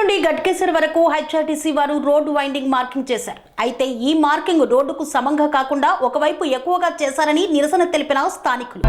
నుండి గట్కేసర్ వరకు హెచ్ఆర్టీసీ వారు రోడ్డు వైండింగ్ మార్కింగ్ చేశారు. అయితే ఈ మార్కింగ్ రోడ్డుకు సమంగా కాకుండా ఒకవైపు ఎక్కువగా చేశారని నిరసన తెలిపిన స్థానికులు.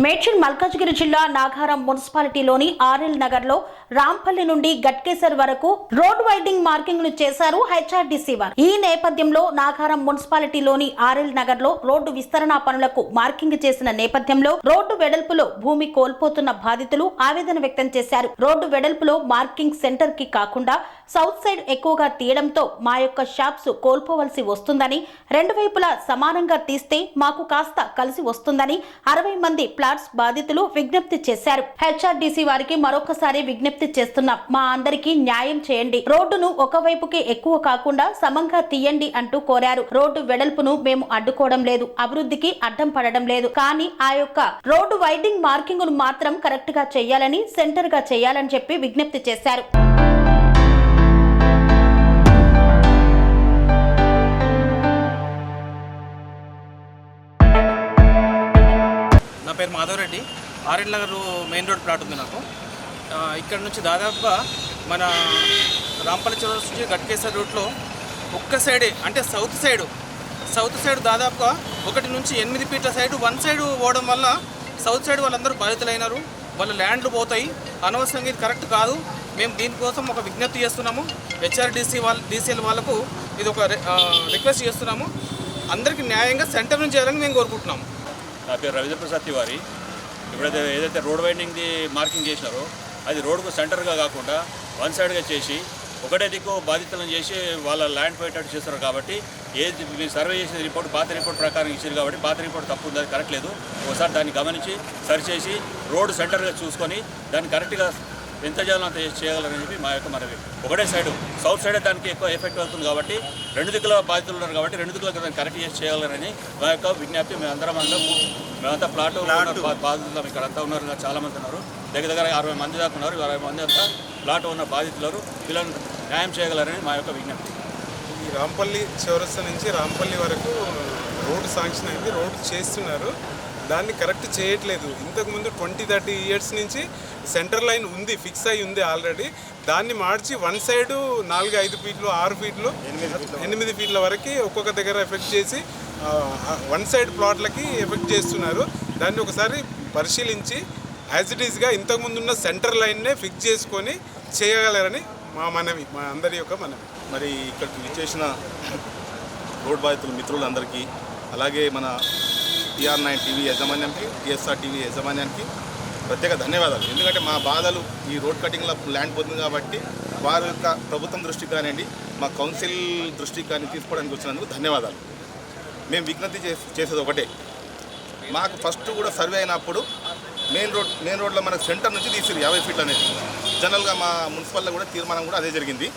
మేడ్చల్ మల్కాజ్గిరి జిల్లా నాగారం మున్సిపాలిటీలోని ఆర్ఎల్ నగర్ లో రాంపల్లి నుండి గట్కేసర్ వరకు రోడ్ వైండింగ్ మార్కింగ్ ను చేశారు హెచ్ఆర్టీసీ వారు. ఈ నేపథ్యంలో నాగారం మున్సిపాలిటీలోని ఆర్ఎల్ నగర్ లో రోడ్డు విస్తరణ పనులకు మార్కింగ్ చేసిన నేపథ్యంలో రోడ్డు వెడల్పులో భూమి కోల్పోతున్న బాధితులు ఆవేదన వ్యక్తం చేశారు. రోడ్డు వెడల్పులో మార్కింగ్ సెంటర్ కి కాకుండా సౌత్ సైడ్ ఎక్కువగా తీయడంతో మా యొక్క షాప్స్ కోల్పోవలసి వస్తుందని, రెండు వైపులా సమానంగా తీస్తే మాకు కాస్త కలిసి వస్తుందని 60 మంది ఫ్లాట్స్ బాధితులు విజ్ఞప్తి చేశారు. హెచ్ఆర్టీసీ వారికి మరొకసారి విజ్ఞప్తి చేస్తున్నాం, మా అందరికీ న్యాయం చేయండి, రోడ్డును ఒకవైపుకి ఎక్కువ కాకుండా సమంగా తీయండి అంటూ కోరారు. రోడ్డు వెడల్పును మేము అడ్డుకోవడం లేదు, అభివృద్ధికి అడ్డం పడడం లేదు, కానీ ఆ యొక్క రోడ్డు వైండింగ్ మార్కింగ్ ను మాత్రం కరెక్ట్ గా చేయాలని, సెంటర్ గా చేయాలని చెప్పి విజ్ఞప్తి చేశారు. నా పేరు Madhava Reddy. R L Nagar main road plot ఉంది నాకు. ఇక్కడ నుంచి దాదాపుగా మన రాంపల్లి చౌరస్ నుంచి గట్కేసర్ రూట్లో ఒక్క సైడే, అంటే సౌత్ సైడ్ దాదాపుగా 1 నుంచి 8 ఫీట్ల సైడ్ వన్ సైడ్ పోవడం వల్ల సౌత్ సైడ్ వాళ్ళందరూ బాధితులైనారు. వాళ్ళ ల్యాండ్లు పోతాయి. అనవసరంగా ఇది కరెక్ట్ కాదు. మేము దీనికోసం ఒక విజ్ఞప్తి చేస్తున్నాము. DCL వాళ్ళకు ఇది ఒక రిక్వెస్ట్ చేస్తున్నాము. అందరికీ న్యాయంగా సెంటర్ నుంచి చేయాలని మేము కోరుకుంటున్నాము. నా పేరు రవీంద్ర ప్రసాద్ తివారి. ఇప్పుడైతే ఏదైతే రోడ్ వైండింగ్ది మార్కింగ్ చేసినారో అది రోడ్కు సెంటర్గా కాకుండా వన్ సైడ్గా చేసి ఒకటే దిక్కు బాధితులను చేసి వాళ్ళ ల్యాండ్ పోయేటట్టు చేస్తారు. కాబట్టి ఏది మీరు సర్వే చేసిన రిపోర్ట్ పాత రిపోర్ట్ ప్రకారం ఇచ్చారు కాబట్టి పాత రిపోర్ట్ తప్పు ఉంది, అది కరెక్ట్ లేదు. ఒకసారి దాన్ని గమనించి సరిచేసి రోడ్డు సెంటర్గా చూసుకొని దాన్ని కరెక్ట్గా ఎంత చేయాలో అంత చేయగలరని చెప్పి మా యొక్క మనవి. ఒకటే సైడు సౌత్ సైడే దానికి ఎక్కువ ఎఫెక్ట్ అవుతుంది కాబట్టి 2 దిక్కుల బాధితులు ఉన్నారు కాబట్టి 2 దిక్కులకు దాన్ని కరెక్ట్ చేసి చేయగలరని మా యొక్క విజ్ఞప్తి. మేమంతా ప్లాట్ బాధితులు ఇక్కడ అంతా ఉన్నారు, చాలామంది ఉన్నారు, దగ్గర 60 మంది దాకా ఉన్నారు. 60 మంది అంతా ప్లాట్ ఉన్న బాధితులు, వీళ్ళని న్యాయం చేయగలరని మా యొక్క విజ్ఞప్తి. ఈ రాంపల్లి చౌరస్తా నుంచి రాంపల్లి వరకు రోడ్డు శాంక్షన్ అయింది, రోడ్డు చేస్తున్నారు, దాన్ని కరెక్ట్ చేయట్లేదు. ఇంతకుముందు 20-30 ఇయర్స్ నుంచి సెంటర్ లైన్ ఉంది, ఫిక్స్ అయి ఉంది ఆల్రెడీ. దాన్ని మార్చి వన్ సైడ్ 4-5 ఫీట్లు 6 ఫీట్లు 8 ఫీట్ల వరకు ఒక్కొక్క దగ్గర ఎఫెక్ట్ చేసి వన్ సైడ్ ప్లాట్లకి ఎఫెక్ట్ చేస్తున్నారు. దాన్ని ఒకసారి పరిశీలించి యాజ్ ఇట్ ఈస్గా ఇంతకుముందు ఉన్న సెంటర్ లైన్నే ఫిక్స్ చేసుకొని చేయగలరని మా మనవి, మా అందరి యొక్క మనవి. మరి ఇక్కడికి విచ్చేసిన రోడ్ బాధితుల మిత్రులందరికీ, అలాగే మన TR9 టీవీ యాజమాన్యానికి, TSR టీవీ యాజమాన్యానికి ప్రత్యేక ధన్యవాదాలు. ఎందుకంటే మా బాధలు ఈ రోడ్ కటింగ్లో ల్యాండ్ పోతుంది కాబట్టి వారి యొక్క ప్రభుత్వం దృష్టికి కానివ్వండి, మా కౌన్సిల్ దృష్టికి కానీ తీసుకోవడానికి వచ్చినందుకు ధన్యవాదాలు. మేము విజ్ఞప్తి చేసేది ఒకటే, మాకు ఫస్ట్ కూడా సర్వే అయినప్పుడు మెయిన్ రోడ్లో మనకు సెంటర్ నుంచి తీసిరు 50 ఫీట్లు అనేది. జనరల్గా మా మున్సిపల్లో కూడా తీర్మానం కూడా అదే జరిగింది.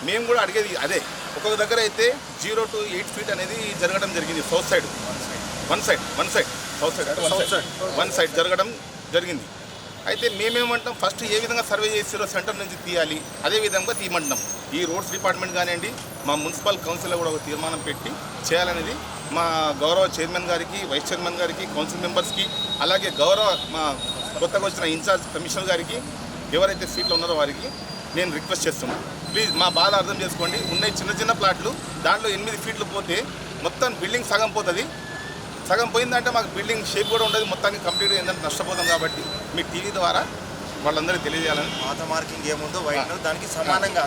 మేము కూడా అడిగేది అదే. ఒక్కొక్క దగ్గర అయితే 0 to 8 ఫీట్ అనేది జరగడం జరిగింది. సౌత్ సైడ్ వన్ సైడ్ జరగడం జరిగింది. అయితే మేమేమంటాం, ఫస్ట్ ఏ విధంగా సర్వే చేసిరో సెంటర్ నుంచి తీయాలి, అదే విధంగా తీయమంటున్నాం. ఈ రోడ్స్ డిపార్ట్మెంట్ కానివ్వండి, మా మున్సిపల్ కౌన్సిల్లో కూడా ఒక తీర్మానం పెట్టి చేయాలనేది మా గౌరవ చైర్మన్ గారికి, వైస్ చైర్మన్ గారికి, కౌన్సిల్ మెంబర్స్కి, అలాగే గౌరవ మా కొత్తగా వచ్చిన ఇన్ఛార్జ్ కమిషనర్ గారికి, ఎవరైతే సీట్లు ఉన్నారో వారికి నేను రిక్వెస్ట్ చేస్తున్నాను. ప్లీజ్ మా బాధ అర్థం చేసుకోండి. ఉన్న చిన్న ప్లాట్లు దాంట్లో 8 ఫీట్లు పోతే మొత్తం బిల్డింగ్ సగం పోతుంది. సగం పోయిందంటే మాకు బిల్డింగ్ షేప్ కూడా ఉండదు, మొత్తానికి కంప్లీట్గా ఏంటంటే నష్టపోతాం. కాబట్టి మీ టీవీ ద్వారా వాళ్ళందరికీ తెలియజేయాలని, పాత మార్కింగ్ ఏముందో దానికి సమానంగా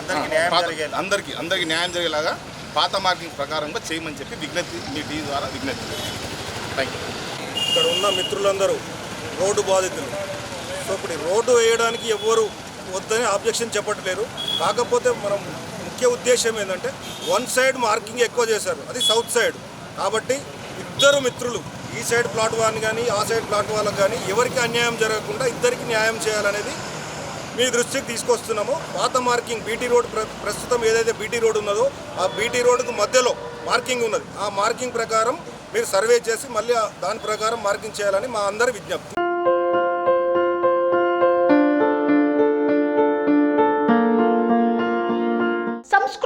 అందరికీ న్యాయం జరిగేలాగా పాత మార్కింగ్ ప్రకారంగా చేయమని చెప్పి విజ్ఞప్తి, మీ టీవీ ద్వారా విజ్ఞప్తి. Thank you. ఇక్కడ ఉన్న మిత్రులందరూ రోడ్డు బాధితులు. సో ఇప్పుడు రోడ్డు వేయడానికి ఎవ్వరు వద్దని ఆబ్జెక్షన్ చెప్పట్లేరు. కాకపోతే మనం ముఖ్య ఉద్దేశం ఏంటంటే వన్ సైడ్ మార్కింగ్ ఎక్కువ చేశారు, అది సౌత్ సైడ్. కాబట్టి ఇద్దరు మిత్రులు, ఈ సైడ్ ప్లాట్ వాళ్ళని కానీ ఆ సైడ్ ప్లాట్ వాళ్ళకి కానీ ఎవరికి అన్యాయం జరగకుండా ఇద్దరికి న్యాయం చేయాలనేది మీ దృష్టికి తీసుకొస్తున్నాము. పాత మార్కింగ్ బీటీ రోడ్, ప్రస్తుతం ఏదైతే బీటీ రోడ్ ఉన్నదో ఆ బీటీ రోడ్కు మధ్యలో మార్కింగ్ ఉన్నది. ఆ మార్కింగ్ ప్రకారం మీరు సర్వే చేసి మళ్ళీ దాని ప్రకారం మార్కింగ్ చేయాలని మా అందరి విజ్ఞప్తి.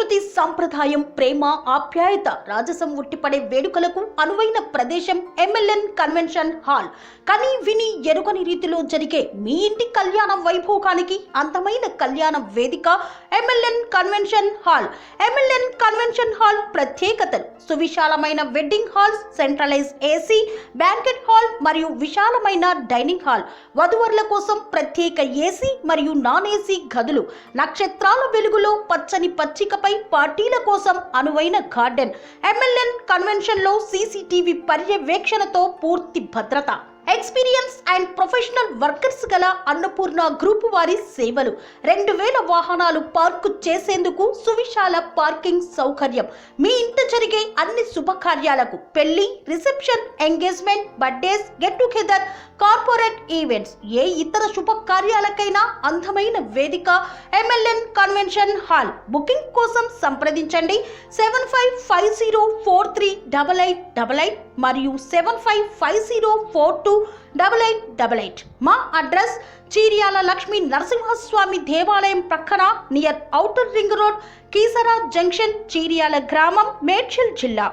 సంస్కృతి సంప్రదాయం, ప్రేమ, ఆప్యాయత, రాజసం ఉట్టిపడే వేడుకలకు అనువైన ప్రదేశం ఎంఎల్ఎన్ కన్వెన్షన్ హాల్. కని విని ఎరుగని రీతిలో జరిగే మీ ఇంటి కళ్యాణ వైభోగానికి అందమైన కళ్యాణ వేదిక MLN convention hall. MLN convention hall ప్రత్యేకతలు: సువిశాలమైన wedding halls, centralise AC banquet hall మరియు విశాలమైన డైనింగ్ హాల్, వధువరుల కోసం ప్రత్యేక ఏసీ మరియు నాన్ ఏసీ గదులు, నక్షత్రాల వెలుగులో పచ్చని పచ్చికపై పార్టీల కోసం అనువైన గార్డెన్. ఎంఎల్ఎన్ కన్వెన్షన్ లో సీసీటీవీ పర్యవేక్షణతో పూర్తి భద్రత. ఎక్స్పీరియన్స్ అండ్ ప్రొఫెషనల్ వర్కర్స్ గల అన్నపూర్ణ గ్రూప్ వారి సేవలు. 2000 వాహనాలు పార్కు చేసేందుకు సువిశాల పార్కింగ్ సౌకర్యం. మీ ఇంట జరిగే అన్ని శుభకార్యాలకు, పెళ్లి, reception, engagement, birthdays, get together, corporate events, ఏ ఇతర శుభకార్యాలకైనా అందమైన వేదిక ఎంఎల్ఎన్ కన్వెన్షన్ హాల్. బుకింగ్ కోసం సంప్రదించండి 7550438888 మరియు 7550428888. మా అడ్రస్ చీర్యాల లక్ష్మీ నరసింహస్వామి దేవాలయం ప్రక్కన, near outer ring road, Keesara junction, Cheeryal గ్రామం, మేడ్చల్ జిల్లా.